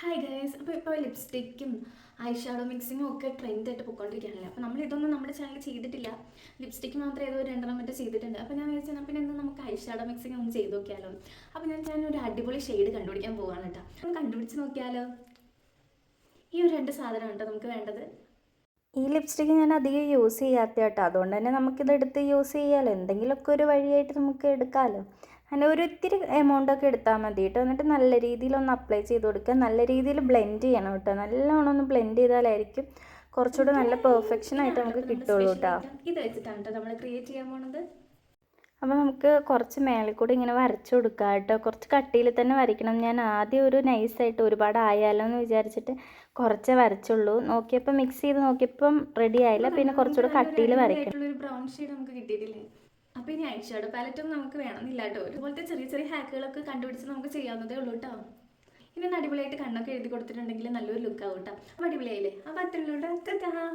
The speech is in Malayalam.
ഹായ് ഗൈസ്, ഇപ്പോൾ ലിപ്സ്റ്റിക്കും ഐ ഷാഡോ മിക്സിങ്ങും ഒക്കെ ട്രെൻഡായിട്ട് പോയിക്കൊണ്ടിരിക്കുകയാണല്ലോ. അപ്പോൾ ഇതൊന്നും നമ്മുടെ ചാനൽ ചെയ്തിട്ടില്ല. ലിപ്സ്റ്റിക്ക് മാത്രം ഏതോ രണ്ടെണ്ണം മറ്റേ ചെയ്തിട്ടുണ്ട്. അപ്പോൾ ഞാൻ വിചാരിച്ചാൽ പിന്നെ ഇന്ന് നമുക്ക് ഐ ഷാഡോ മിക്സിങ് ഒന്ന് ചെയ്ത് നോക്കിയാലോ. അപ്പോൾ ഞാൻ ഒരു അടിപൊളി ഷെയ്ഡ് കണ്ടുപിടിക്കാൻ പോവാണ് കേട്ടോ. ഒന്ന് കണ്ടുപിടിച്ച് നോക്കിയാലോ. ഈ ഒരു രണ്ട് സാധനം കേട്ടോ നമുക്ക് വേണ്ടത്. ഈ ലിപ്സ്റ്റിക്ക് ഞാൻ അധികം യൂസ് ചെയ്യാത്ത കേട്ടോ, അതുകൊണ്ട് തന്നെ നമുക്കിത് എടുത്ത് യൂസ് ചെയ്യാമല്ലോ. എന്തെങ്കിലുമൊക്കെ ഒരു വഴിയായിട്ട് നമുക്ക് എടുക്കാമല്ലോ. അങ്ങനെ ഒരു ഇത്തിരി എമൗണ്ടൊക്കെ എടുത്താൽ മതി കേട്ടോ. എന്നിട്ട് നല്ല രീതിയിലൊന്ന് അപ്ലൈ ചെയ്ത് കൊടുക്കുക. നല്ല രീതിയിൽ ബ്ലെൻഡ് ചെയ്യണം കേട്ടോ. നല്ലോണം ഒന്ന് ബ്ലെൻഡ് ചെയ്താലായിരിക്കും കുറച്ചുകൂടെ നല്ല പെർഫെക്ഷൻ ആയിട്ട് നമുക്ക് കിട്ടുള്ളൂ കേട്ടോ. ഇത് വെച്ചിട്ടാണ് കേട്ടോ നമ്മൾ ക്രിയേറ്റ് ചെയ്യാൻ പോണത്. അപ്പോൾ നമുക്ക് കുറച്ച് മേളിൽ കൂടി ഇങ്ങനെ വരച്ചു കൊടുക്കാം കേട്ടോ. കുറച്ച് കട്ടിയിൽ തന്നെ വരയ്ക്കണം. ഞാൻ ആദ്യം ഒരു നൈസായിട്ട് ഒരുപാട് ആയാലോ എന്ന് വിചാരിച്ചിട്ട് കുറച്ചേ വരച്ചുള്ളൂ. നോക്കിയപ്പോൾ മിക്സ് ചെയ്ത് നോക്കിയപ്പം റെഡി ആയില്ല. പിന്നെ കുറച്ചുകൂടെ കട്ടിയിൽ വരയ്ക്കണം. ഒരു ബ്രൗൺ ഷെയ്ഡ് നമുക്ക് കിട്ടിയിട്ടില്ലേ. അപ്പോൾ ഇനി ഐ ഷാഡോ പാലറ്റും നമുക്ക് വേണമെന്നില്ല കേട്ടോ. ഒരുപോലത്തെ ചെറിയ ചെറിയ ഹാക്കുകളൊക്കെ കണ്ടുപിടിച്ച് നമുക്ക് ചെയ്യാവുന്നതേ ഉള്ളൂ കേട്ടോ. ഇനി അടിപൊളിയായിട്ട് കണ്ണൊക്കെ എഴുതി കൊടുത്തിട്ടുണ്ടെങ്കിൽ നല്ലൊരു ലുക്ക് ആവും കേട്ടോ. അപ്പോൾ അടിപൊളിയായില്ലേ. അപ്പോൾ അത്രയുള്ളൂ കേട്ടോ.